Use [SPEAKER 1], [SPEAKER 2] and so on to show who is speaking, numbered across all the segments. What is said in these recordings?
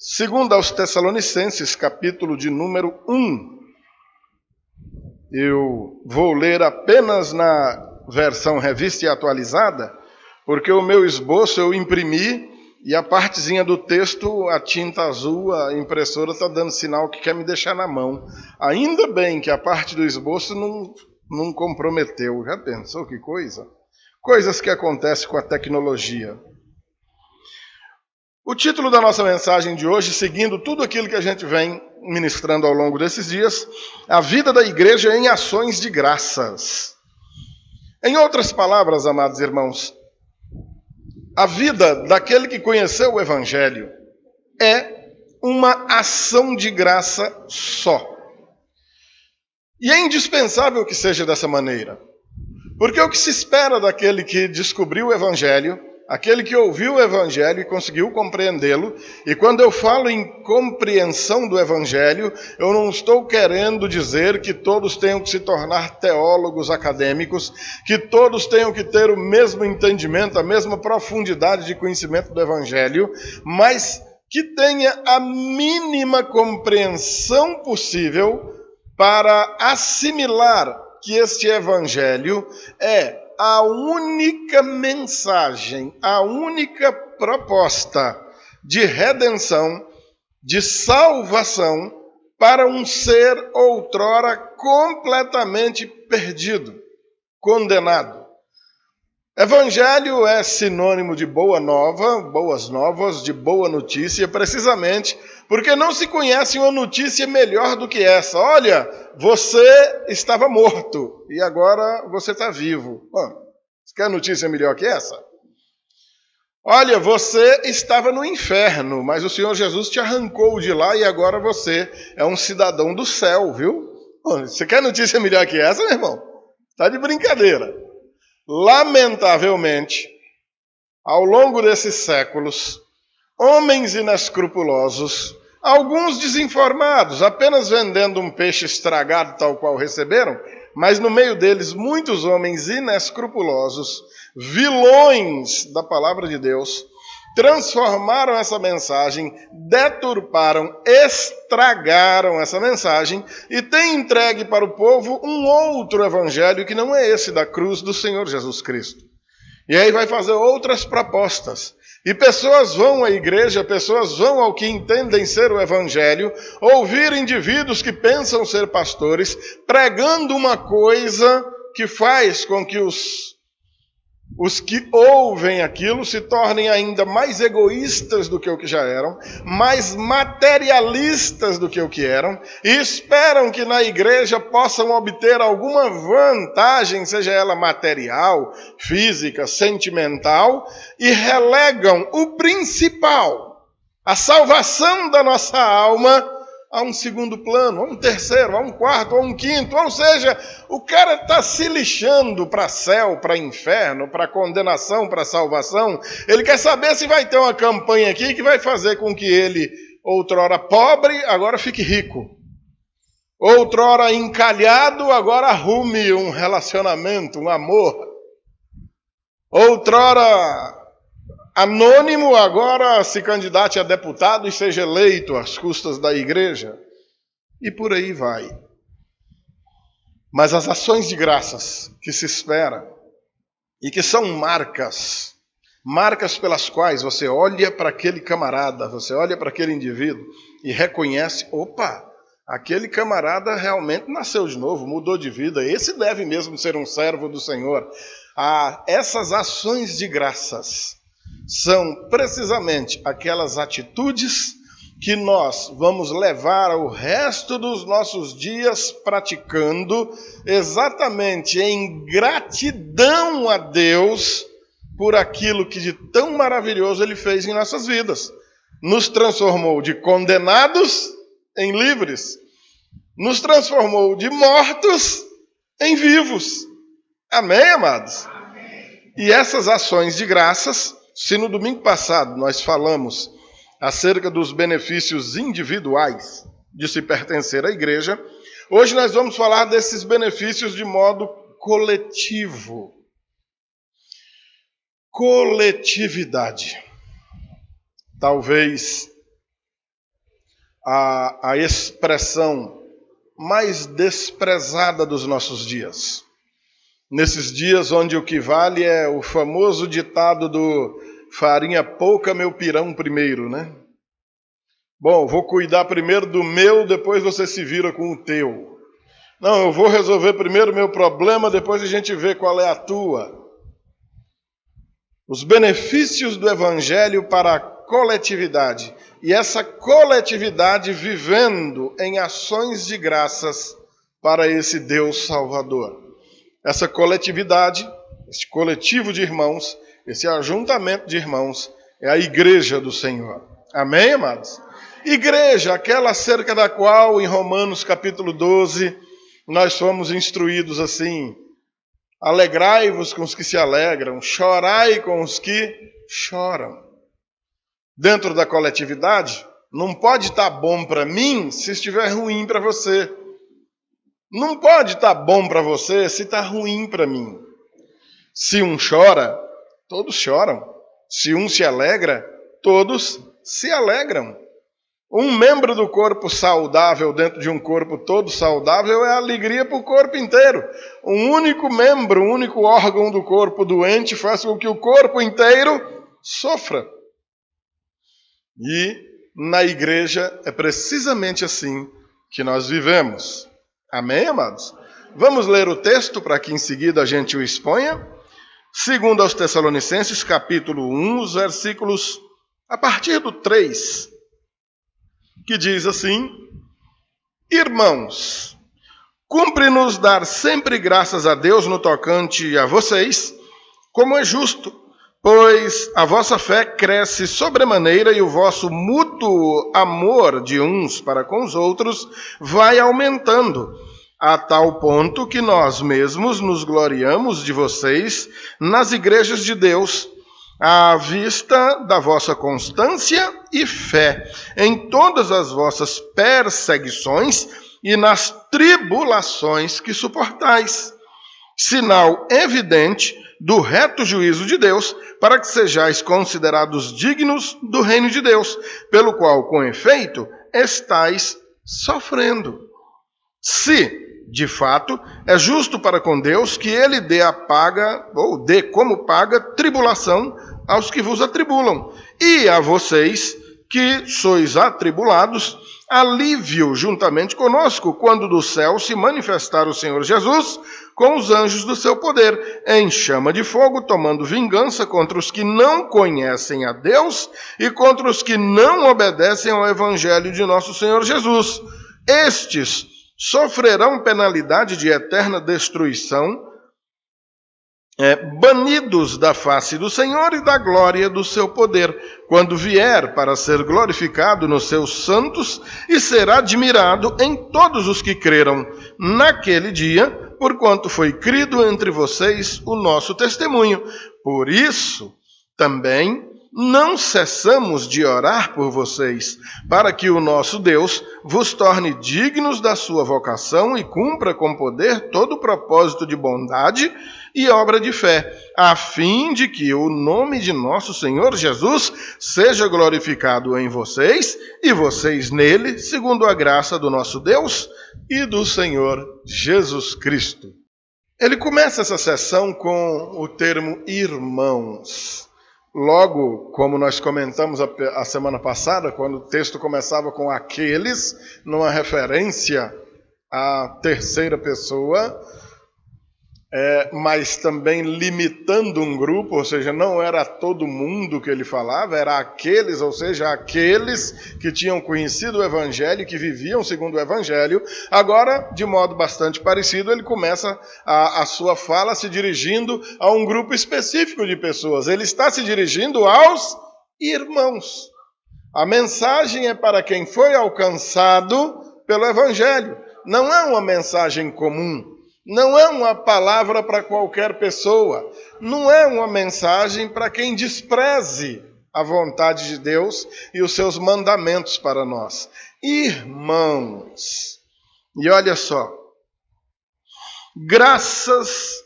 [SPEAKER 1] Segundo aos Tessalonicenses, capítulo de número 1. Eu vou ler apenas na versão revista e atualizada, porque o meu esboço eu imprimi e a partezinha do texto, a tinta azul, a impressora está dando sinal que quer me deixar na mão. Ainda bem que a parte do esboço não comprometeu. Já pensou que coisa? Coisas que acontecem com a tecnologia. O título da nossa mensagem de hoje, seguindo tudo aquilo que a gente vem ministrando ao longo desses dias, a vida da igreja em ações de graças. Em outras palavras, amados irmãos, a vida daquele que conheceu o Evangelho é uma ação de graça só. E é indispensável que seja dessa maneira. Porque o que se espera daquele que descobriu o Evangelho, aquele que ouviu o Evangelho e conseguiu compreendê-lo, e quando eu falo em compreensão do Evangelho, eu não estou querendo dizer que todos tenham que se tornar teólogos acadêmicos, que todos tenham que ter o mesmo entendimento, a mesma profundidade de conhecimento do Evangelho, mas que tenha a mínima compreensão possível para assimilar que este Evangelho é a única mensagem, a única proposta de redenção, de salvação para um ser outrora completamente perdido, condenado. Evangelho é sinônimo de boa nova, boas novas, de boa notícia, precisamente porque não se conhece uma notícia melhor do que essa. Olha, você estava morto e agora você está vivo. Você quer notícia melhor que essa? Olha, você estava no inferno, mas o Senhor Jesus te arrancou de lá e agora você é um cidadão do céu, viu? Você quer notícia melhor que essa, meu irmão? Está de brincadeira. Lamentavelmente, ao longo desses séculos, homens inescrupulosos, alguns desinformados, apenas vendendo um peixe estragado tal qual receberam, mas no meio deles muitos homens inescrupulosos, vilões da palavra de Deus, transformaram essa mensagem, deturparam, estragaram essa mensagem e têm entregue para o povo um outro evangelho que não é esse da cruz do Senhor Jesus Cristo. E aí vai fazer outras propostas. E pessoas vão à igreja, pessoas vão ao que entendem ser o evangelho, ouvir indivíduos que pensam ser pastores, pregando uma coisa que faz com que os que ouvem aquilo se tornem ainda mais egoístas do que o que já eram, mais materialistas do que o que eram, e esperam que na igreja possam obter alguma vantagem, seja ela material, física, sentimental, e relegam o principal, a salvação da nossa alma, a um segundo plano, a um terceiro, a um quarto, a um quinto. Ou seja, o cara está se lixando para céu, para inferno, para condenação, para salvação. Ele quer saber se vai ter uma campanha aqui que vai fazer com que ele, outrora pobre, agora fique rico. Outrora encalhado, agora arrume um relacionamento, um amor. Outrora anônimo, agora se candidate a deputado e seja eleito às custas da igreja. E por aí vai. Mas as ações de graças que se espera e que são marcas pelas quais você olha para aquele camarada, você olha para aquele indivíduo e reconhece, opa, aquele camarada realmente nasceu de novo, mudou de vida, esse deve mesmo ser um servo do Senhor. Essas ações de graças são precisamente aquelas atitudes que nós vamos levar o resto dos nossos dias praticando exatamente em gratidão a Deus por aquilo que de tão maravilhoso Ele fez em nossas vidas. Nos transformou de condenados em livres, nos transformou de mortos em vivos. Amém, amados? Amém. E essas ações de graças, se no domingo passado nós falamos acerca dos benefícios individuais de se pertencer à igreja, hoje nós vamos falar desses benefícios de modo coletivo. Coletividade. Talvez a expressão mais desprezada dos nossos dias. Nesses dias onde o que vale é o famoso ditado do farinha pouca, meu pirão primeiro, né? Bom, vou cuidar primeiro do meu, depois você se vira com o teu. Não, eu vou resolver primeiro o meu problema, depois a gente vê qual é a tua. Os benefícios do Evangelho para a coletividade. E essa coletividade vivendo em ações de graças para esse Deus Salvador. Essa coletividade, esse coletivo de irmãos, esse ajuntamento de irmãos, é a igreja do Senhor. Amém, amados? Igreja, aquela acerca da qual, em Romanos capítulo 12, nós fomos instruídos assim: alegrai-vos com os que se alegram, chorai com os que choram. Dentro da coletividade, não pode estar bom para mim se estiver ruim para você. Não pode estar bom para você se está ruim para mim. Se um chora, todos choram. Se um se alegra, todos se alegram. Um membro do corpo saudável dentro de um corpo todo saudável é alegria para o corpo inteiro. Um único membro, um único órgão do corpo doente faz com que o corpo inteiro sofra. E na igreja é precisamente assim que nós vivemos. Amém, amados? Vamos ler o texto para que em seguida a gente o exponha. Segundo aos Tessalonicenses, capítulo 1, os versículos a partir do 3, que diz assim: irmãos, cumpre-nos dar sempre graças a Deus no tocante a vocês, como é justo, pois a vossa fé cresce sobremaneira e o vosso mútuo amor de uns para com os outros vai aumentando, a tal ponto que nós mesmos nos gloriamos de vocês nas igrejas de Deus, à vista da vossa constância e fé em todas as vossas perseguições e nas tribulações que suportais, sinal evidente do reto juízo de Deus, para que sejais considerados dignos do reino de Deus, pelo qual, com efeito, estais sofrendo. Se, de fato, é justo para com Deus que ele dê a paga, ou dê como paga, tribulação aos que vos atribulam, e a vocês que sois atribulados, alívio juntamente conosco, quando do céu se manifestar o Senhor Jesus com os anjos do seu poder, em chama de fogo, tomando vingança contra os que não conhecem a Deus e contra os que não obedecem ao evangelho de nosso Senhor Jesus. Estes sofrerão penalidade de eterna destruição, banidos da face do Senhor e da glória do seu poder, quando vier para ser glorificado nos seus santos e ser admirado em todos os que creram naquele dia, porquanto foi crido entre vocês o nosso testemunho. Por isso, também não cessamos de orar por vocês, para que o nosso Deus vos torne dignos da sua vocação e cumpra com poder todo o propósito de bondade e obra de fé, a fim de que o nome de nosso Senhor Jesus seja glorificado em vocês e vocês nele, segundo a graça do nosso Deus e do Senhor Jesus Cristo. Ele começa essa sessão com o termo irmãos. Logo, como nós comentamos a semana passada, quando o texto começava com aqueles, numa referência à terceira pessoa, mas também limitando um grupo, ou seja, não era todo mundo que ele falava, era aqueles, ou seja, aqueles que tinham conhecido o Evangelho, que viviam segundo o Evangelho. Agora, de modo bastante parecido, ele começa a sua fala se dirigindo a um grupo específico de pessoas. Ele está se dirigindo aos irmãos. A mensagem é para quem foi alcançado pelo Evangelho. Não é uma mensagem comum. Não é uma palavra para qualquer pessoa. Não é uma mensagem para quem despreze a vontade de Deus e os seus mandamentos para nós. Irmãos, e olha só, graças,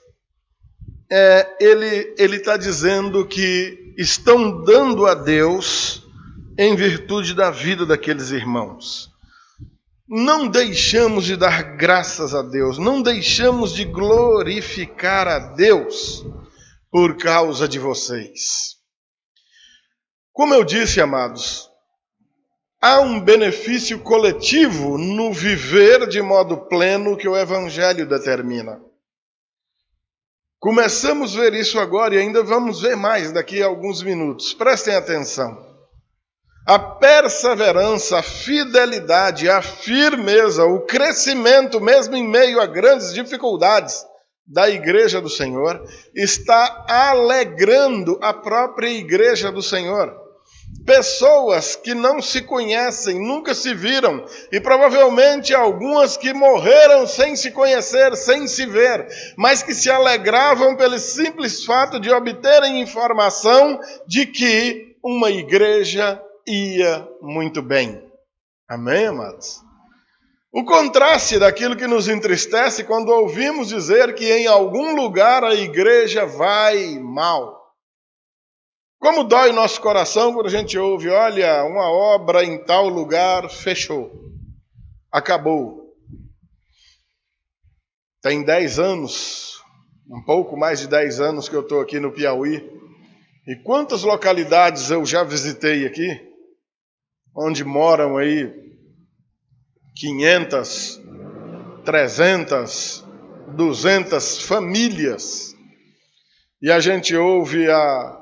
[SPEAKER 1] ele está dizendo que estão dando a Deus em virtude da vida daqueles irmãos. não deixamos de dar graças a Deus, não deixamos de glorificar a Deus por causa de vocês. Como eu disse, amados, há um benefício coletivo no viver de modo pleno que o Evangelho determina. Começamos a ver isso agora e ainda vamos ver mais daqui a alguns minutos. Prestem atenção. A perseverança, a fidelidade, a firmeza, o crescimento, mesmo em meio a grandes dificuldades da Igreja do Senhor, está alegrando a própria Igreja do Senhor. Pessoas que não se conhecem, nunca se viram, e provavelmente algumas que morreram sem se conhecer, sem se ver, mas que se alegravam pelo simples fato de obterem informação de que uma igreja ia muito bem. Amém, amados? O contraste daquilo que nos entristece quando ouvimos dizer que em algum lugar a igreja vai mal. Como dói o nosso coração quando a gente ouve, olha, uma obra em tal lugar fechou, acabou. Tem 10 anos, um pouco mais de 10 anos que eu estou aqui no Piauí, e quantas localidades eu já visitei aqui, onde moram aí 500, 300, 200 famílias, e a gente ouve a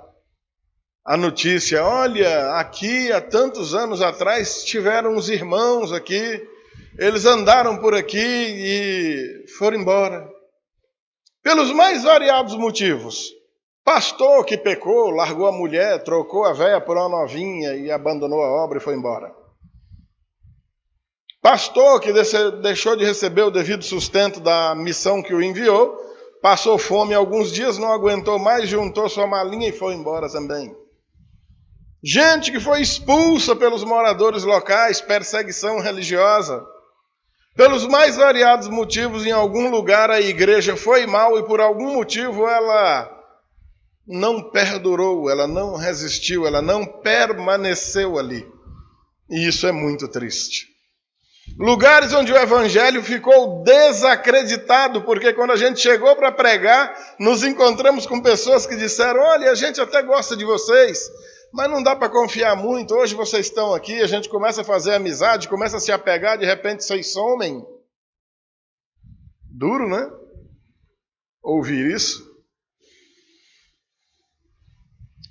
[SPEAKER 1] notícia, olha, aqui há tantos anos atrás tiveram uns irmãos aqui, eles andaram por aqui e foram embora. Pelos mais variados motivos. Pastor que pecou, largou a mulher, trocou a véia por uma novinha e abandonou a obra e foi embora. Pastor que deixou de receber o devido sustento da missão que o enviou, passou fome alguns dias, não aguentou mais, juntou sua malinha e foi embora também. Gente que foi expulsa pelos moradores locais, perseguição religiosa. Pelos mais variados motivos, em algum lugar a igreja foi mal e por algum motivo ela não perdurou, ela não resistiu, ela não permaneceu ali. E isso é muito triste. Lugares onde o evangelho ficou desacreditado, porque quando a gente chegou para pregar, nos encontramos com pessoas que disseram, olha, a gente até gosta de vocês, mas não dá para confiar muito, hoje vocês estão aqui, a gente começa a fazer amizade, começa a se apegar, de repente vocês somem. Duro, né? Ouvir isso.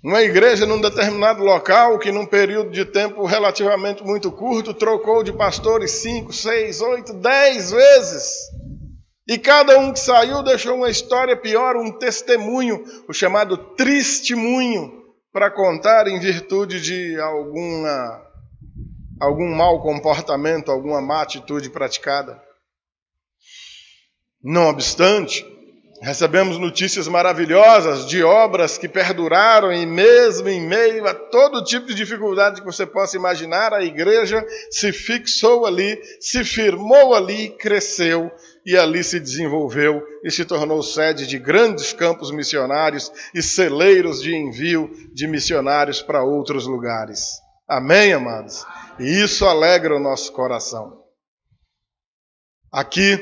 [SPEAKER 1] Uma igreja num determinado local, que num período de tempo relativamente muito curto, trocou de pastores 5, 6, 8, 10 vezes. E cada um que saiu deixou uma história pior, um testemunho, o chamado testemunho, para contar em virtude de algum mau comportamento, alguma má atitude praticada. Não obstante, recebemos notícias maravilhosas de obras que perduraram e mesmo em meio a todo tipo de dificuldade que você possa imaginar, a igreja se fixou ali, se firmou ali, cresceu e ali se desenvolveu e se tornou sede de grandes campos missionários e celeiros de envio de missionários para outros lugares. Amém, amados? E isso alegra o nosso coração. Aqui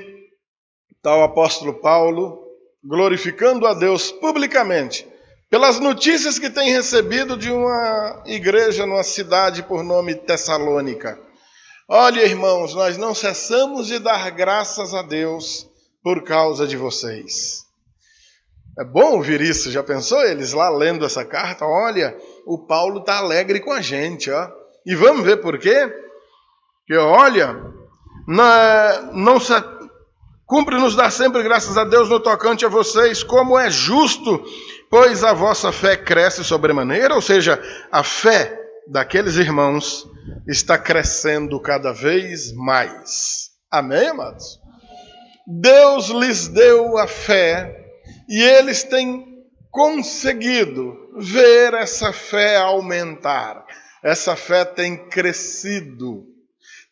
[SPEAKER 1] está o apóstolo Paulo glorificando a Deus publicamente pelas notícias que tem recebido de uma igreja numa cidade por nome Tessalônica. Olha, irmãos, nós não cessamos de dar graças a Deus por causa de vocês. É bom ouvir isso, já pensou eles lá lendo essa carta? Olha, o Paulo está alegre com a gente, ó. E vamos ver por quê? Porque, olha, cumpre-nos dar sempre graças a Deus no tocante a vocês, como é justo, pois a vossa fé cresce sobremaneira, ou seja, a fé daqueles irmãos está crescendo cada vez mais. Amém, amados? Deus lhes deu a fé e eles têm conseguido ver essa fé aumentar. Essa fé tem crescido.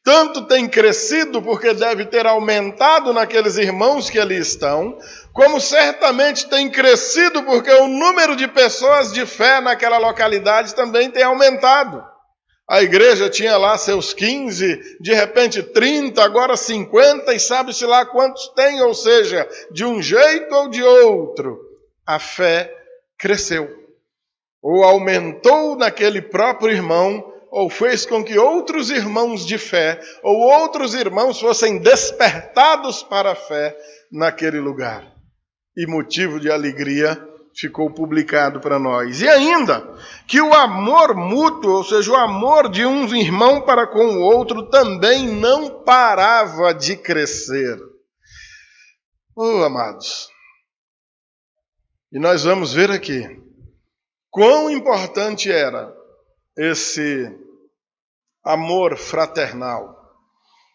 [SPEAKER 1] Tanto tem crescido porque deve ter aumentado naqueles irmãos que ali estão, como certamente tem crescido porque o número de pessoas de fé naquela localidade também tem aumentado. A igreja tinha lá seus 15, de repente 30, agora 50 e sabe-se lá quantos tem, ou seja, de um jeito ou de outro, a fé cresceu. Ou aumentou naquele próprio irmão, ou fez com que outros irmãos de fé, ou outros irmãos fossem despertados para a fé naquele lugar. E motivo de alegria ficou publicado para nós. E ainda, que o amor mútuo, ou seja, o amor de um irmão para com o outro, também não parava de crescer. Oh, amados, e nós vamos ver aqui quão importante era esse amor fraternal,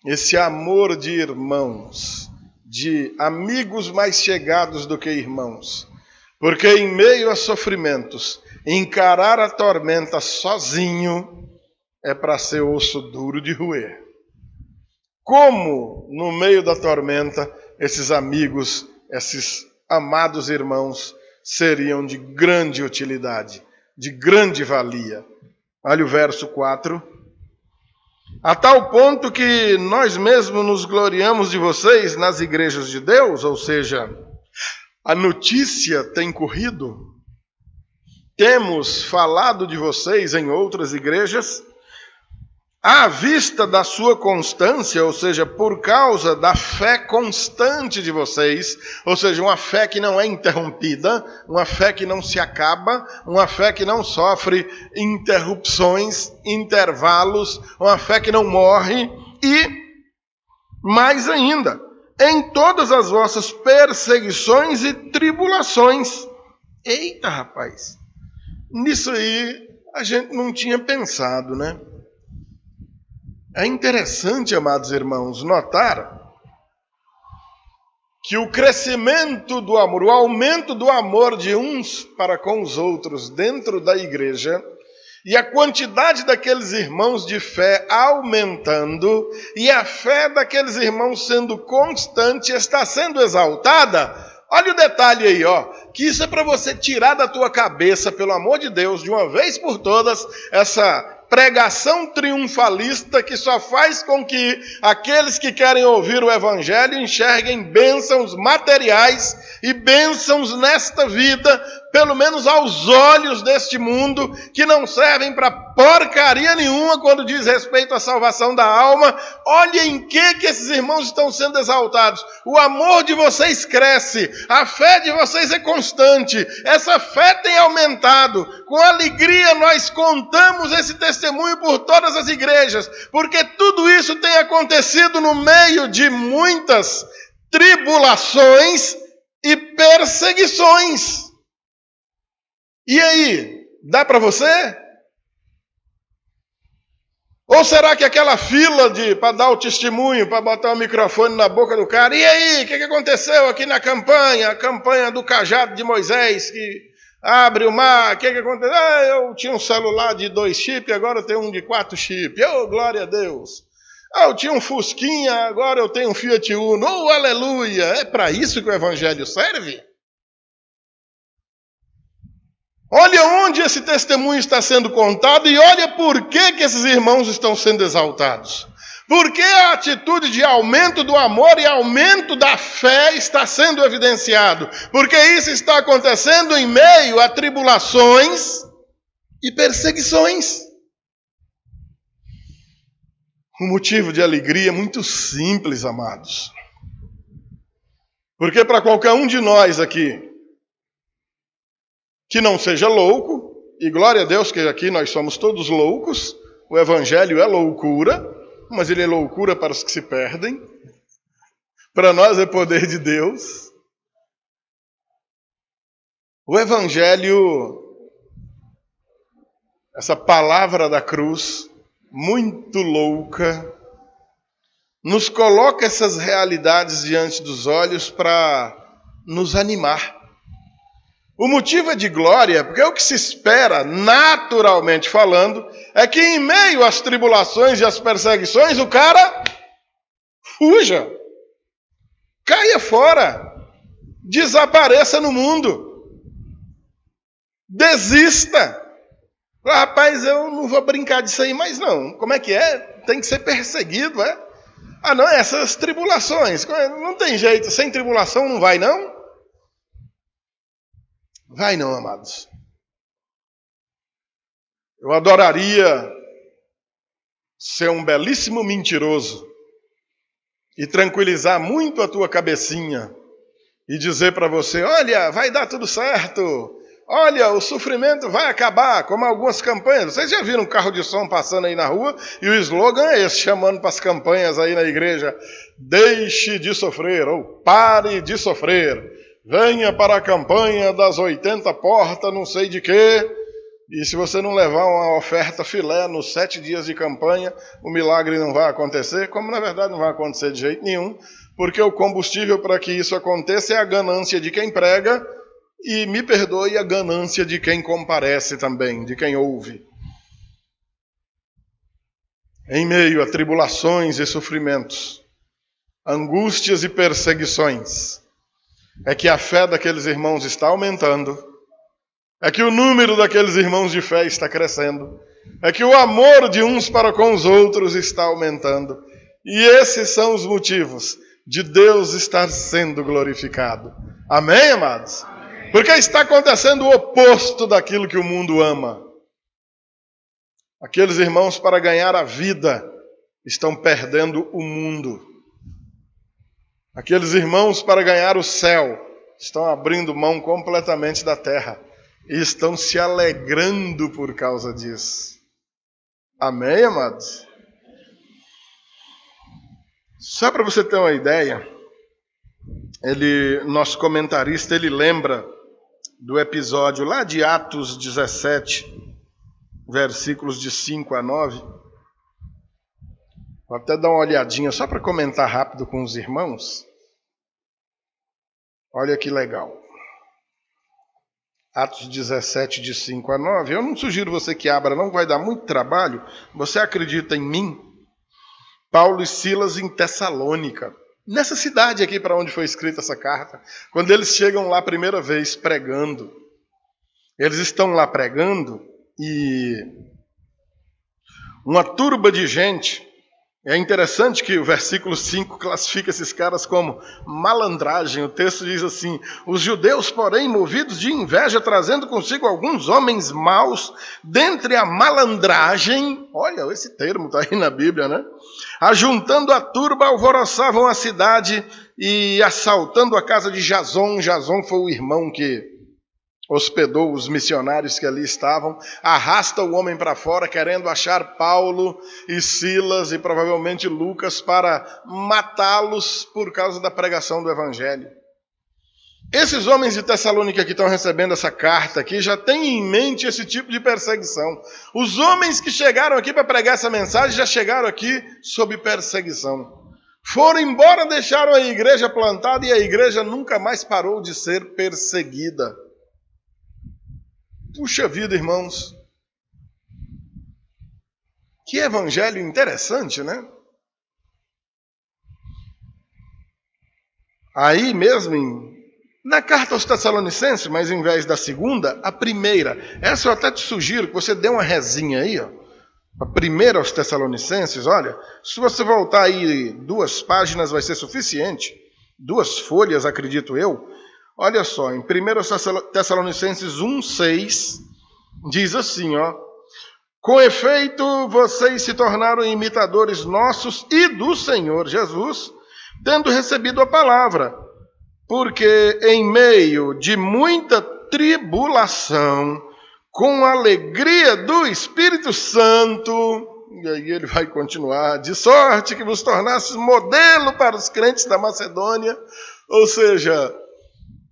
[SPEAKER 1] esse amor de irmãos, de amigos mais chegados do que irmãos. Porque em meio a sofrimentos, encarar a tormenta sozinho é para ser osso duro de roer. Como no meio da tormenta, esses amigos, esses amados irmãos, seriam de grande utilidade, de grande valia. Olha o verso 4. A tal ponto que nós mesmos nos gloriamos de vocês nas igrejas de Deus, ou seja, a notícia tem corrido, temos falado de vocês em outras igrejas, à vista da sua constância, ou seja, por causa da fé constante de vocês, ou seja, uma fé que não é interrompida, uma fé que não se acaba, uma fé que não sofre interrupções, intervalos, uma fé que não morre, e mais ainda, em todas as vossas perseguições e tribulações. Eita, rapaz, nisso aí a gente não tinha pensado, né? É interessante, amados irmãos, notar que o crescimento do amor, o aumento do amor de uns para com os outros dentro da igreja, e a quantidade daqueles irmãos de fé aumentando, e a fé daqueles irmãos sendo constante, está sendo exaltada. Olha o detalhe aí, ó, que isso é para você tirar da tua cabeça, pelo amor de Deus, de uma vez por todas, essa pregação triunfalista que só faz com que aqueles que querem ouvir o evangelho enxerguem bênçãos materiais e bênçãos nesta vida, pelo menos aos olhos deste mundo, que não servem para porcaria nenhuma quando diz respeito à salvação da alma. Olha em que esses irmãos estão sendo exaltados. O amor de vocês cresce, a fé de vocês é constante, essa fé tem aumentado. Com alegria nós contamos esse testemunho por todas as igrejas, porque tudo isso tem acontecido no meio de muitas tribulações e perseguições. E aí, dá para você? Ou será que aquela fila para dar o testemunho, para botar o microfone na boca do cara, e aí, o que aconteceu aqui na campanha? A campanha do cajado de Moisés, que abre o mar, o que aconteceu? Eu tinha um celular de 2 chips, agora eu tenho um de 4 chips. Oh, glória a Deus. Eu tinha um Fusquinha, agora eu tenho um Fiat Uno. Oh, aleluia. É para isso que o evangelho serve? Olha onde esse testemunho está sendo contado e olha por que esses irmãos estão sendo exaltados. Porque a atitude de aumento do amor e aumento da fé está sendo evidenciado. Porque isso está acontecendo em meio a tribulações e perseguições. Um motivo de alegria muito simples, amados. Porque para qualquer um de nós aqui, que não seja louco, e glória a Deus que aqui nós somos todos loucos, o evangelho é loucura, mas ele é loucura para os que se perdem, para nós é poder de Deus. O evangelho, essa palavra da cruz, muito louca, nos coloca essas realidades diante dos olhos para nos animar. O motivo é de glória, porque o que se espera, naturalmente falando, é que em meio às tribulações e às perseguições, o cara fuja, caia fora, desapareça no mundo, desista, Rapaz, eu não vou brincar disso aí mais não. Como é que é? Tem que ser perseguido, é? Ah, não, essas tribulações. Não tem jeito, sem tribulação não vai não? Vai não, amados. Eu adoraria ser um belíssimo mentiroso e tranquilizar muito a tua cabecinha e dizer para você, olha, vai dar tudo certo, olha, o sofrimento vai acabar, como algumas campanhas. Vocês já viram um carro de som passando aí na rua e o slogan é esse, chamando para as campanhas aí na igreja, deixe de sofrer ou pare de sofrer, venha para a campanha das 80 portas, não sei de quê. E se você não levar uma oferta filé nos 7 dias de campanha, o milagre não vai acontecer, como na verdade não vai acontecer de jeito nenhum, porque o combustível para que isso aconteça é a ganância de quem prega e, me perdoe, a ganância de quem comparece também, de quem ouve. Em meio a tribulações e sofrimentos, angústias e perseguições, é que a fé daqueles irmãos está aumentando, é que o número daqueles irmãos de fé está crescendo, é que o amor de uns para com os outros está aumentando. E esses são os motivos de Deus estar sendo glorificado. Amém, amados? Porque está acontecendo o oposto daquilo que o mundo ama. Aqueles irmãos, para ganhar a vida, estão perdendo o mundo. Aqueles irmãos, para ganhar o céu, estão abrindo mão completamente da terra. E estão se alegrando por causa disso. Amém, amados? Só para você ter uma ideia, nosso comentarista, ele lembra do episódio lá de Atos 17, versículos de 5 a 9. Vou até dar uma olhadinha só para comentar rápido com os irmãos. Olha que legal. Atos 17, de 5 a 9. Eu não sugiro você que abra, não vai dar muito trabalho. Você acredita em mim? Paulo e Silas em Tessalônica. Nessa cidade aqui para onde foi escrita essa carta. Quando eles chegam lá a primeira vez pregando. Eles estão lá pregando e uma turba de gente. É interessante que o versículo 5 classifica esses caras como malandragem. O texto diz assim, os judeus, porém, movidos de inveja, trazendo consigo alguns homens maus, dentre a malandragem, olha, esse termo está aí na Bíblia, né? Ajuntando a turba, alvoroçavam a cidade e assaltando a casa de Jason. Jason foi o irmão que hospedou os missionários que ali estavam, arrasta o homem para fora, querendo achar Paulo e Silas e provavelmente Lucas para matá-los por causa da pregação do Evangelho. Esses homens de Tessalônica que estão recebendo essa carta aqui já têm em mente esse tipo de perseguição. Os homens que chegaram aqui para pregar essa mensagem já chegaram aqui sob perseguição. Foram embora, deixaram a igreja plantada e a igreja nunca mais parou de ser perseguida. Puxa vida, irmãos. Que evangelho interessante, né? Aí mesmo, na carta aos Tessalonicenses, mas em vez da segunda, a primeira. Essa eu até te sugiro que você dê uma resinha aí, ó. A primeira aos Tessalonicenses, olha, se você voltar aí 2 páginas vai ser suficiente. 2 folhas, acredito eu. Olha só, em 1 Tessalonicenses 1,6, diz assim, ó. Com efeito, vocês se tornaram imitadores nossos e do Senhor Jesus, tendo recebido a palavra, porque em meio de muita tribulação, com a alegria do Espírito Santo, e aí ele vai continuar, de sorte que vos tornasses modelo para os crentes da Macedônia, ou seja,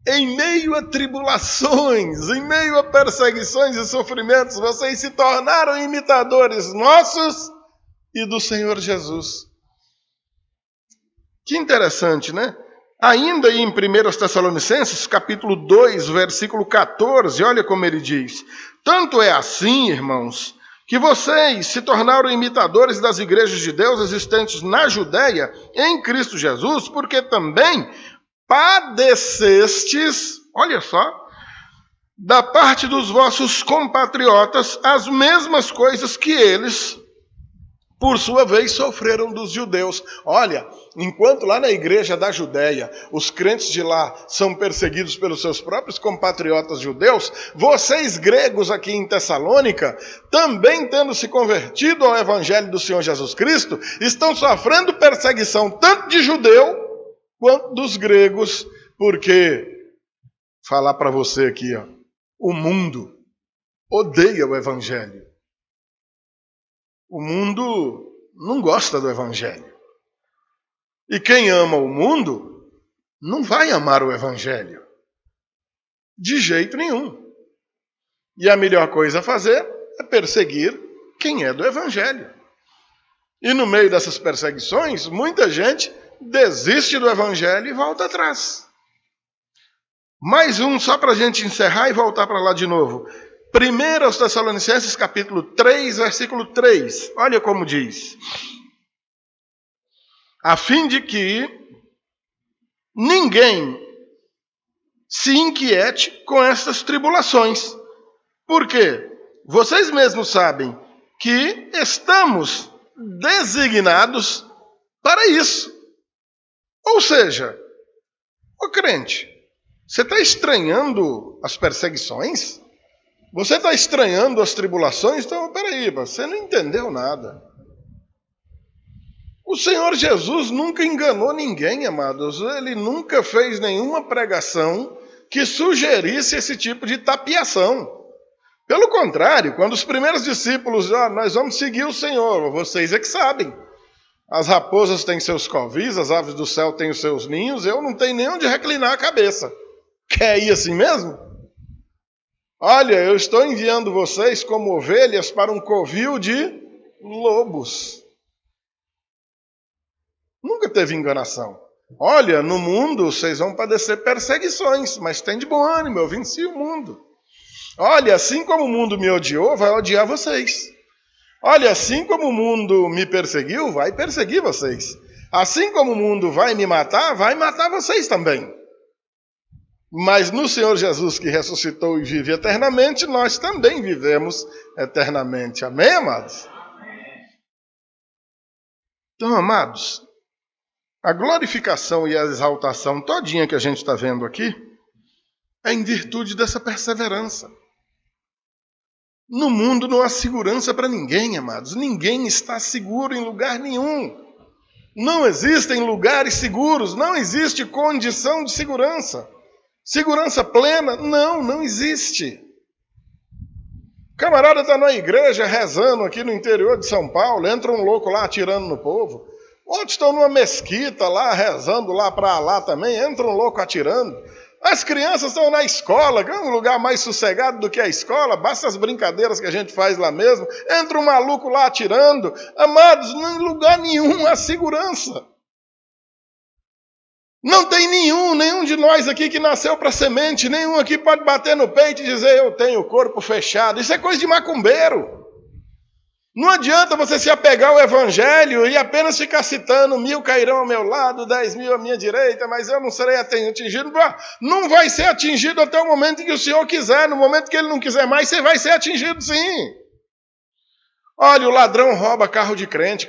[SPEAKER 1] em meio a tribulações, em meio a perseguições e sofrimentos, vocês se tornaram imitadores nossos e do Senhor Jesus. Que interessante, né? Ainda aí em 1 Tessalonicenses, capítulo 2, versículo 14, olha como ele diz. Tanto é assim, irmãos, que vocês se tornaram imitadores das igrejas de Deus existentes na Judéia, em Cristo Jesus, porque também padecestes, olha só, da parte dos vossos compatriotas as mesmas coisas que eles, por sua vez, sofreram dos judeus. Olha, enquanto lá na igreja da Judéia, os crentes de lá são perseguidos pelos seus próprios compatriotas judeus, vocês gregos aqui em Tessalônica, também tendo se convertido ao evangelho do Senhor Jesus Cristo, estão sofrendo perseguição tanto de judeu quanto dos gregos, porque, falar para você aqui, ó, o mundo odeia o evangelho. O mundo não gosta do evangelho. E quem ama o mundo não vai amar o evangelho. De jeito nenhum. E a melhor coisa a fazer é perseguir quem é do evangelho. E no meio dessas perseguições, muita gente desiste do evangelho e volta atrás. Mais um, só para a gente encerrar e voltar para lá de novo. 1 aos Tessalonicenses, capítulo 3, versículo 3. Olha como diz. A fim de que ninguém se inquiete com estas tribulações. Por quê? Vocês mesmos sabem que estamos designados para isso. Ou seja, ô crente, você está estranhando as perseguições? Você está estranhando as tribulações? Então, peraí, você não entendeu nada. O Senhor Jesus nunca enganou ninguém, amados. Ele nunca fez nenhuma pregação que sugerisse esse tipo de tapiação. Pelo contrário, quando os primeiros discípulos, nós vamos seguir o Senhor, vocês é que sabem. As raposas têm seus covis, as aves do céu têm os seus ninhos, eu não tenho nem onde reclinar a cabeça. Quer ir assim mesmo? Olha, eu estou enviando vocês como ovelhas para um covil de lobos. Nunca teve enganação. Olha, no mundo vocês vão padecer perseguições, mas tem de bom ânimo, eu venci o mundo. Olha, assim como o mundo me odiou, vai odiar vocês. Olha, assim como o mundo me perseguiu, vai perseguir vocês. Assim como o mundo vai me matar, vai matar vocês também. Mas no Senhor Jesus, que ressuscitou e vive eternamente, nós também vivemos eternamente. Amém, amados? Então, amados, a glorificação e a exaltação todinha que a gente está vendo aqui é em virtude dessa perseverança. No mundo não há segurança para ninguém, amados. Ninguém está seguro em lugar nenhum. Não existem lugares seguros, não existe condição de segurança. Segurança plena? Não existe. O camarada está na igreja rezando aqui no interior de São Paulo, entra um louco lá atirando no povo. Outros estão numa mesquita lá, rezando lá para lá também, entra um louco atirando. As crianças estão na escola, que é um lugar mais sossegado do que a escola, basta as brincadeiras que a gente faz lá mesmo. Entra um maluco lá atirando. Amados, em lugar nenhum há segurança. Não tem nenhum de nós aqui que nasceu para semente, nenhum aqui pode bater no peito e dizer eu tenho o corpo fechado. Isso é coisa de macumbeiro. Não adianta você se apegar ao evangelho e apenas ficar citando 1000 cairão ao meu lado, 10.000 à minha direita, mas eu não serei atingido. Não vai ser atingido até o momento em que o Senhor quiser. No momento que Ele não quiser mais, você vai ser atingido sim. Olha, o ladrão rouba carro de crente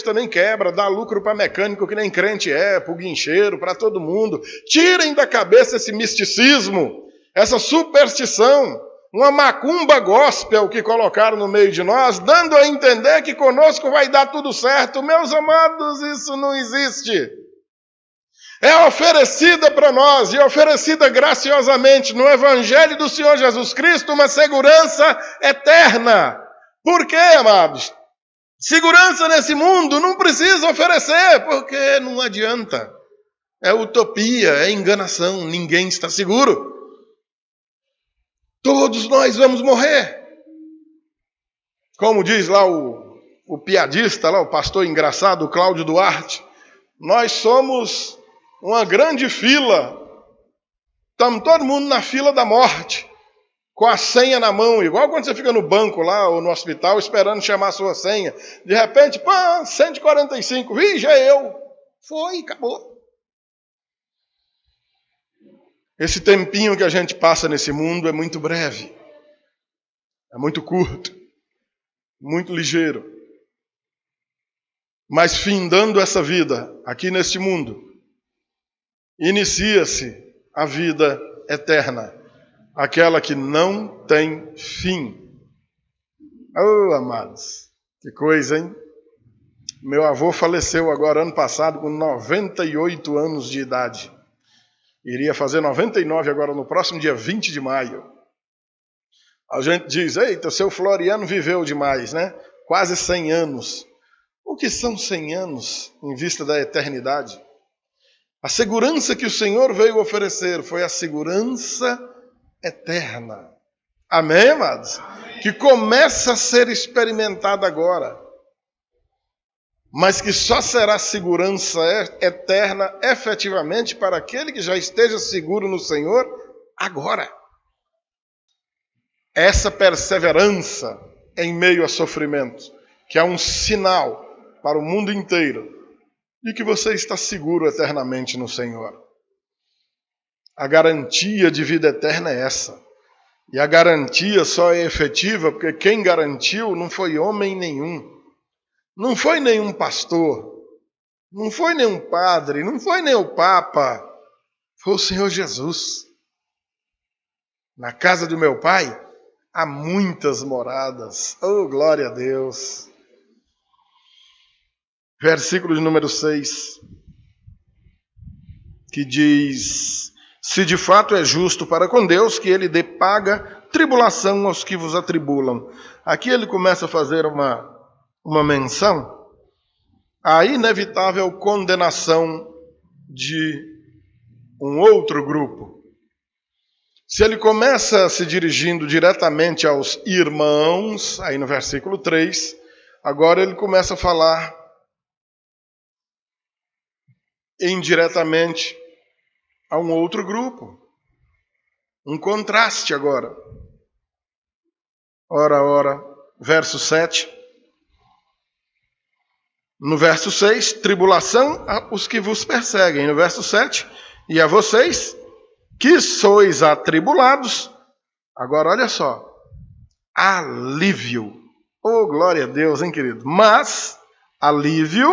[SPEAKER 1] também quebra, dá lucro para mecânico que nem crente é, para o guincheiro, para todo mundo. Tirem da cabeça esse misticismo, essa superstição, uma macumba gospel que colocaram no meio de nós, dando a entender que conosco vai dar tudo certo. Meus amados, isso não existe. É oferecida para nós e oferecida graciosamente no Evangelho do Senhor Jesus Cristo uma segurança eterna. Por quê, amados? Segurança nesse mundo não precisa oferecer, porque não adianta. É utopia, é enganação, ninguém está seguro. Todos nós vamos morrer. Como diz lá o piadista, lá, o pastor engraçado, Cláudio Duarte, nós somos uma grande fila. Estamos todo mundo na fila da morte. Com a senha na mão, igual quando você fica no banco lá ou no hospital esperando chamar a sua senha. De repente, 145, já eu. Foi, acabou. Esse tempinho que a gente passa nesse mundo é muito breve, é muito curto, muito ligeiro. Mas findando essa vida aqui neste mundo, inicia-se a vida eterna, aquela que não tem fim. Oh, amados, que coisa, hein? Meu avô faleceu agora ano passado com 98 anos de idade. Iria fazer 99 agora no próximo dia 20 de maio. A gente diz, eita, seu Floriano viveu demais, né? Quase 100 anos. O que são 100 anos em vista da eternidade? A segurança que o Senhor veio oferecer foi a segurança eterna. Amém, amados? Amém. Que começa a ser experimentada agora, mas que só será segurança eterna efetivamente para aquele que já esteja seguro no Senhor agora. Essa perseverança em meio a sofrimento, que é um sinal para o mundo inteiro de que você está seguro eternamente no Senhor. A garantia de vida eterna é essa. E a garantia só é efetiva porque quem garantiu não foi homem nenhum. Não foi nenhum pastor, não foi nenhum padre, não foi nem o Papa, foi o Senhor Jesus. Na casa do meu Pai há muitas moradas. Oh, glória a Deus. Versículo de número 6, que diz: se de fato é justo para com Deus que ele dê paga, tribulação aos que vos atribulam. Aqui ele começa a fazer uma menção à inevitável condenação de um outro grupo. Se ele começa se dirigindo diretamente aos irmãos, aí no versículo 3, agora ele começa a falar indiretamente a um outro grupo. Um contraste agora. Ora, verso 7. No verso 6, tribulação aos que vos perseguem. No verso 7, e a vocês que sois atribulados. Agora olha só, alívio. Oh, glória a Deus, hein, querido? Mas, alívio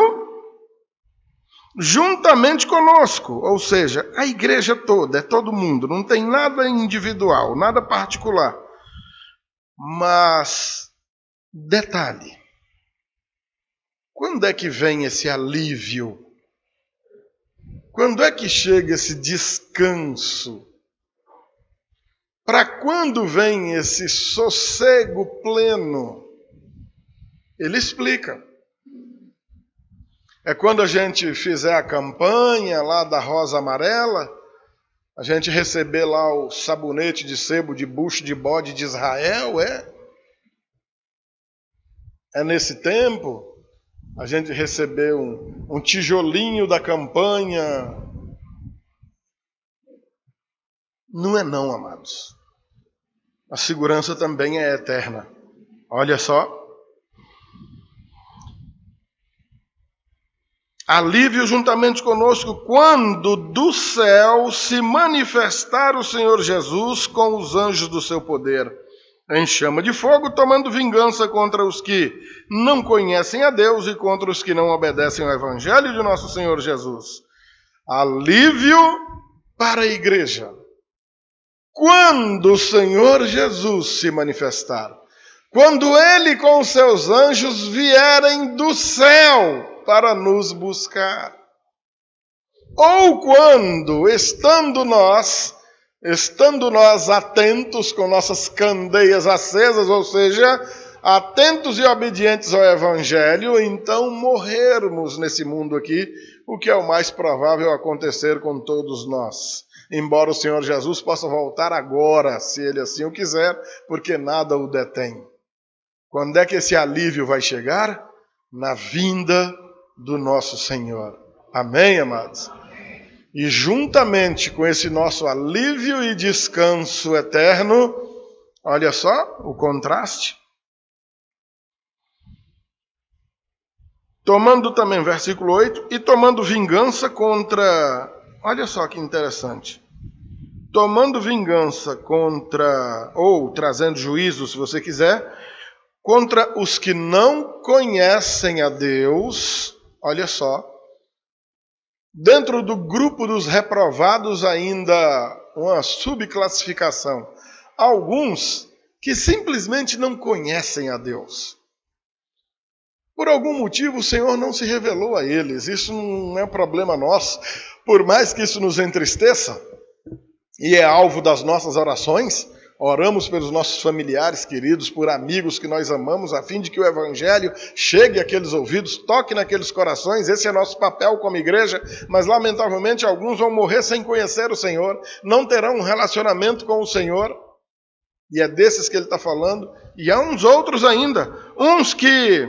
[SPEAKER 1] juntamente conosco. Ou seja, a igreja toda, é todo mundo. Não tem nada individual, nada particular. Mas, detalhe. Quando é que vem esse alívio? Quando é que chega esse descanso? Para quando vem esse sossego pleno? Ele explica. É quando a gente fizer a campanha lá da Rosa Amarela, a gente receber lá o sabonete de sebo de bucho de bode de Israel, É nesse tempo a gente receber um tijolinho da campanha. Não é não, amados. A segurança também é eterna. Olha só. Alívio juntamente conosco quando do céu se manifestar o Senhor Jesus com os anjos do seu poder, em chama de fogo, tomando vingança contra os que não conhecem a Deus e contra os que não obedecem ao Evangelho de nosso Senhor Jesus. Alívio para a igreja. Quando o Senhor Jesus se manifestar, quando Ele com os seus anjos vierem do céu para nos buscar, ou quando, estando nós atentos com nossas candeias acesas, ou seja, atentos e obedientes ao Evangelho, então morrermos nesse mundo aqui, o que é o mais provável acontecer com todos nós. Embora o Senhor Jesus possa voltar agora, se Ele assim o quiser, porque nada o detém. Quando é que esse alívio vai chegar? Na vinda do nosso Senhor. Amém, amados? E juntamente com esse nosso alívio e descanso eterno, olha só o contraste. Tomando também, versículo 8, e tomando vingança contra... Olha só que interessante. tomando vingança contra, ou trazendo juízo, se você quiser, contra os que não conhecem a Deus. Olha só, dentro do grupo dos reprovados ainda uma subclassificação. Alguns que simplesmente não conhecem a Deus. Por algum motivo o Senhor não se revelou a eles. Isso não é problema nosso. Por mais que isso nos entristeça, e é alvo das nossas orações, oramos pelos nossos familiares queridos, por amigos que nós amamos, a fim de que o Evangelho chegue àqueles ouvidos, toque naqueles corações. Esse é nosso papel como igreja, mas lamentavelmente alguns vão morrer sem conhecer o Senhor, não terão um relacionamento com o Senhor, e é desses que ele está falando. E há uns outros ainda, uns que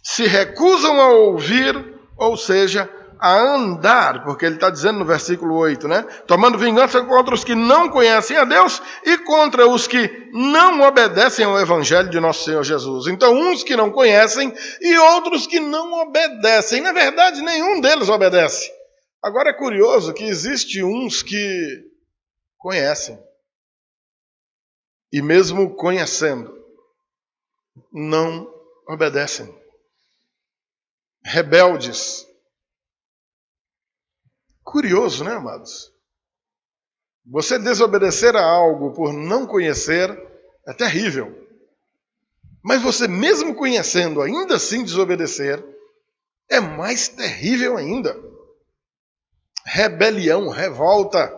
[SPEAKER 1] se recusam a ouvir, ou seja, a andar, porque ele está dizendo no versículo 8, né? Tomando vingança contra os que não conhecem a Deus e contra os que não obedecem ao Evangelho de nosso Senhor Jesus. Então, uns que não conhecem e outros que não obedecem. Na verdade, nenhum deles obedece. Agora é curioso que existe uns que conhecem. E mesmo conhecendo, não obedecem. Rebeldes. Curioso, né, amados? Você desobedecer a algo por não conhecer é terrível. Mas você mesmo conhecendo, ainda assim desobedecer, é mais terrível ainda. Rebelião, revolta,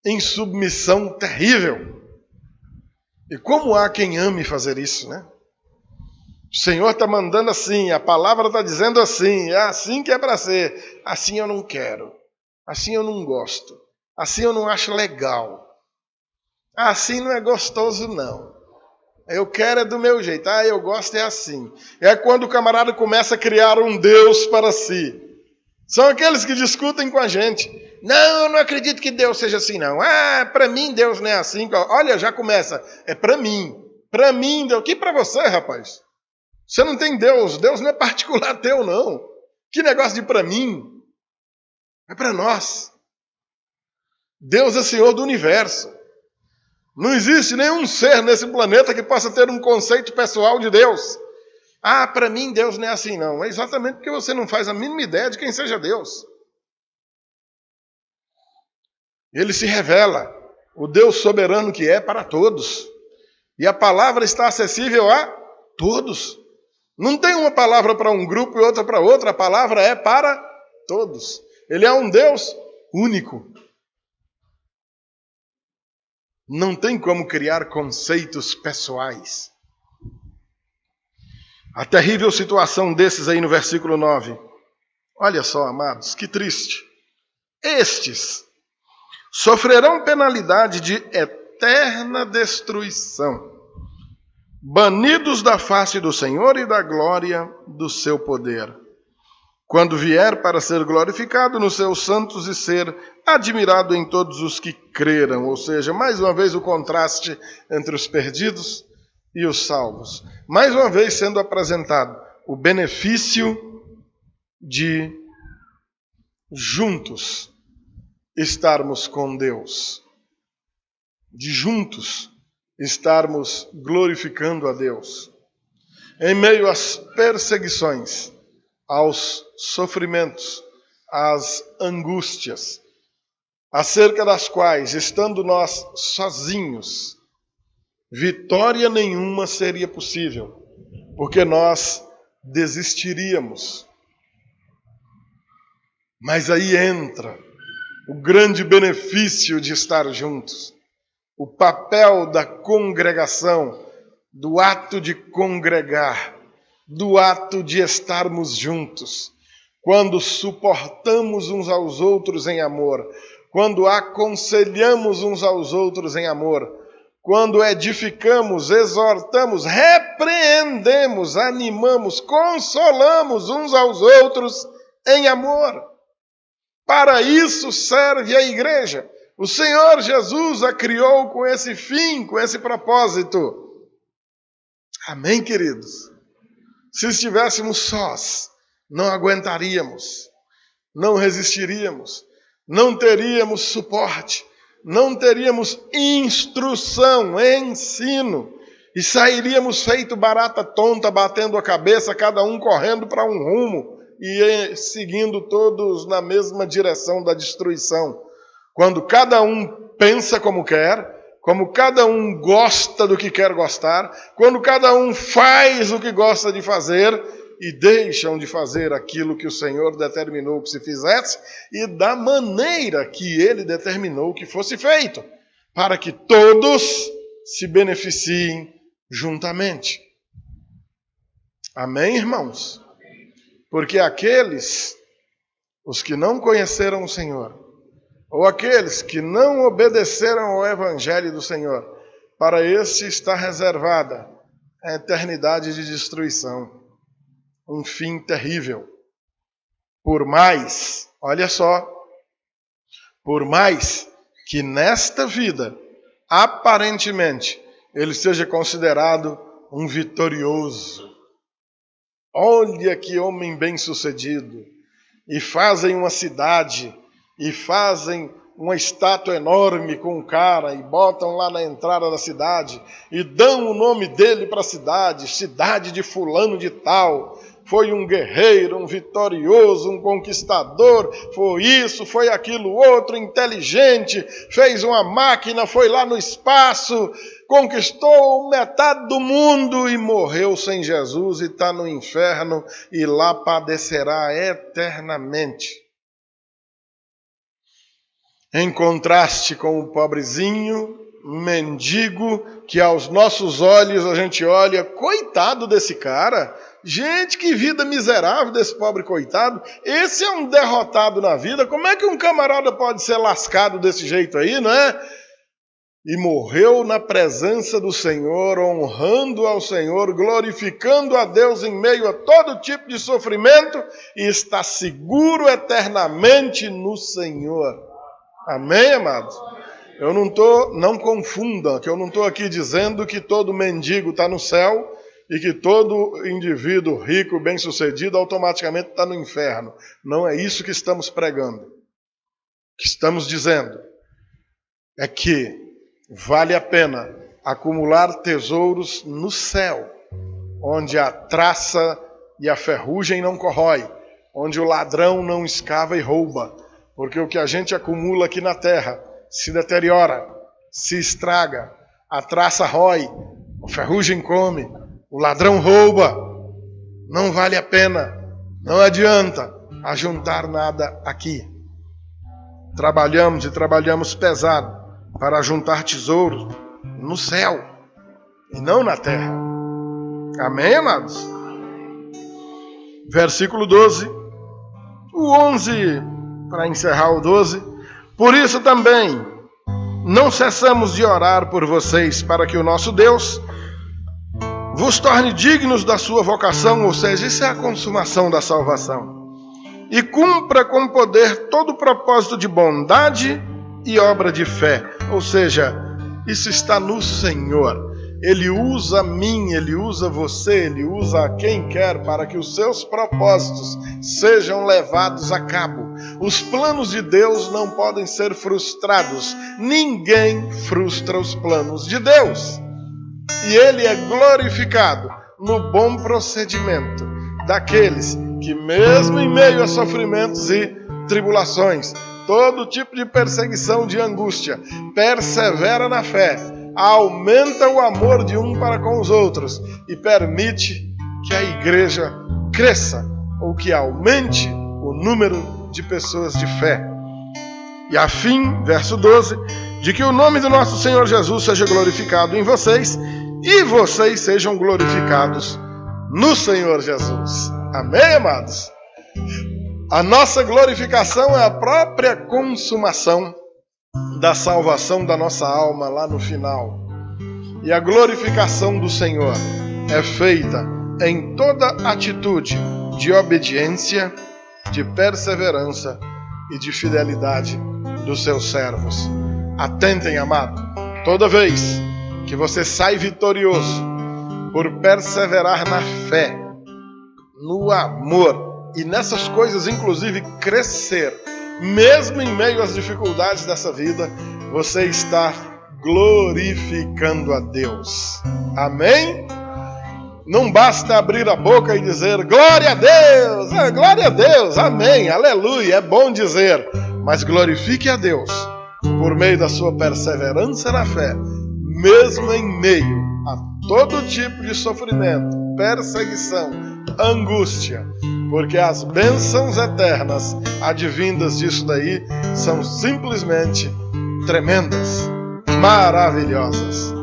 [SPEAKER 1] insubmissão terrível. E como há quem ame fazer isso, né? O Senhor está mandando assim, a palavra está dizendo assim, é assim que é para ser. Assim eu não quero, assim eu não gosto, assim eu não acho legal, assim não é gostoso não. Eu quero é do meu jeito, eu gosto é assim. É quando o camarada começa a criar um Deus para si. São aqueles que discutem com a gente. Não, eu não acredito que Deus seja assim não. Para mim Deus não é assim. Olha, já começa, é para mim Deus. Que para você, rapaz? Você não tem Deus, Deus não é particular teu, não. Que negócio de para mim? É para nós. Deus é Senhor do universo. Não existe nenhum ser nesse planeta que possa ter um conceito pessoal de Deus. Para mim Deus não é assim, não. É exatamente porque você não faz a mínima ideia de quem seja Deus. Ele se revela, o Deus soberano que é para todos. E a palavra está acessível a todos. Não tem uma palavra para um grupo e outra para outro, a palavra é para todos. Ele é um Deus único. Não tem como criar conceitos pessoais. A terrível situação desses aí no versículo 9. Olha só, amados, que triste. Estes sofrerão penalidade de eterna destruição, banidos da face do Senhor e da glória do seu poder, quando vier para ser glorificado nos seus santos e ser admirado em todos os que creram. Ou seja, mais uma vez o contraste entre os perdidos e os salvos. Mais uma vez sendo apresentado o benefício de juntos estarmos com Deus, de juntos estarmos glorificando a Deus. Em meio às perseguições, aos sofrimentos, às angústias, acerca das quais, estando nós sozinhos, vitória nenhuma seria possível, porque nós desistiríamos. Mas aí entra o grande benefício de estar juntos, o papel da congregação, do ato de congregar, do ato de estarmos juntos, quando suportamos uns aos outros em amor, quando aconselhamos uns aos outros em amor, quando edificamos, exortamos, repreendemos, animamos, consolamos uns aos outros em amor. Para isso serve a igreja. O Senhor Jesus a criou com esse fim, com esse propósito. Amém, queridos? Se estivéssemos sós, não aguentaríamos, não resistiríamos. não teríamos suporte, não teríamos instrução, ensino, e sairíamos feito barata tonta, batendo a cabeça, cada um correndo para um rumo e seguindo todos na mesma direção da destruição. Quando cada um pensa como quer, como cada um gosta do que quer gostar, quando cada um faz o que gosta de fazer e deixam de fazer aquilo que o Senhor determinou que se fizesse e da maneira que Ele determinou que fosse feito, para que todos se beneficiem juntamente. Amém, irmãos? Porque aqueles, os que não conheceram o Senhor, ou aqueles que não obedeceram ao Evangelho do Senhor, para esse está reservada a eternidade de destruição, um fim terrível. Por mais, olha só, por mais que nesta vida, aparentemente, ele seja considerado um vitorioso. Olha que homem bem-sucedido. E fazem uma cidade, e fazem uma estátua enorme com um cara, e botam lá na entrada da cidade, e dão o nome dele para a cidade, cidade de fulano de tal. Foi um guerreiro, um vitorioso, um conquistador, foi isso, foi aquilo outro, inteligente, fez uma máquina, foi lá no espaço, conquistou metade do mundo e morreu sem Jesus e está no inferno e lá padecerá eternamente. Em contraste com o pobrezinho, mendigo, que aos nossos olhos a gente olha, coitado desse cara, gente, que vida miserável desse pobre coitado, esse é um derrotado na vida, como é que um camarada pode ser lascado desse jeito aí, não é? E morreu na presença do Senhor, honrando ao Senhor, glorificando a Deus em meio a todo tipo de sofrimento e está seguro eternamente no Senhor. Amém, amados? Não confunda, que eu não estou aqui dizendo que todo mendigo está no céu e que todo indivíduo rico, bem-sucedido, automaticamente está no inferno. Não é isso que estamos pregando. O que estamos dizendo é que vale a pena acumular tesouros no céu, onde a traça e a ferrugem não corrói, onde o ladrão não escava e rouba, porque o que a gente acumula aqui na terra se deteriora, se estraga, a traça rói, a ferrugem come, o ladrão rouba. Não vale a pena, não adianta ajuntar nada aqui. Trabalhamos e trabalhamos pesado para juntar tesouros no céu e não na terra. Amém, amados? Versículo 12. O 11, para encerrar o 12. Por isso também não cessamos de orar por vocês, para que o nosso Deus vos torne dignos da sua vocação, ou seja, isso é a consumação da salvação, e cumpra com poder todo o propósito de bondade e obra de fé, ou seja, isso está no Senhor. Ele usa a mim, Ele usa você, Ele usa a quem quer para que os seus propósitos sejam levados a cabo. Os planos de Deus não podem ser frustrados. Ninguém frustra os planos de Deus. E Ele é glorificado no bom procedimento daqueles que, mesmo em meio a sofrimentos e tribulações, todo tipo de perseguição, de angústia, persevera na fé, aumenta o amor de um para com os outros e permite que a igreja cresça ou que aumente o número de pessoas de fé. E a fim, verso 12, de que o nome do nosso Senhor Jesus seja glorificado em vocês e vocês sejam glorificados no Senhor Jesus. Amém, amados? A nossa glorificação é a própria consumação da salvação da nossa alma lá no final. E a glorificação do Senhor é feita em toda atitude de obediência, de perseverança e de fidelidade dos seus servos. Atentem, amado, toda vez que você sai vitorioso por perseverar na fé, no amor e nessas coisas, inclusive crescer mesmo em meio às dificuldades dessa vida, você está glorificando a Deus. Amém? Não basta abrir a boca e dizer glória a Deus, amém, aleluia, é bom dizer, mas glorifique a Deus por meio da sua perseverança na fé, mesmo em meio a todo tipo de sofrimento, perseguição, angústia, porque as bênçãos eternas advindas disso daí são simplesmente tremendas, maravilhosas.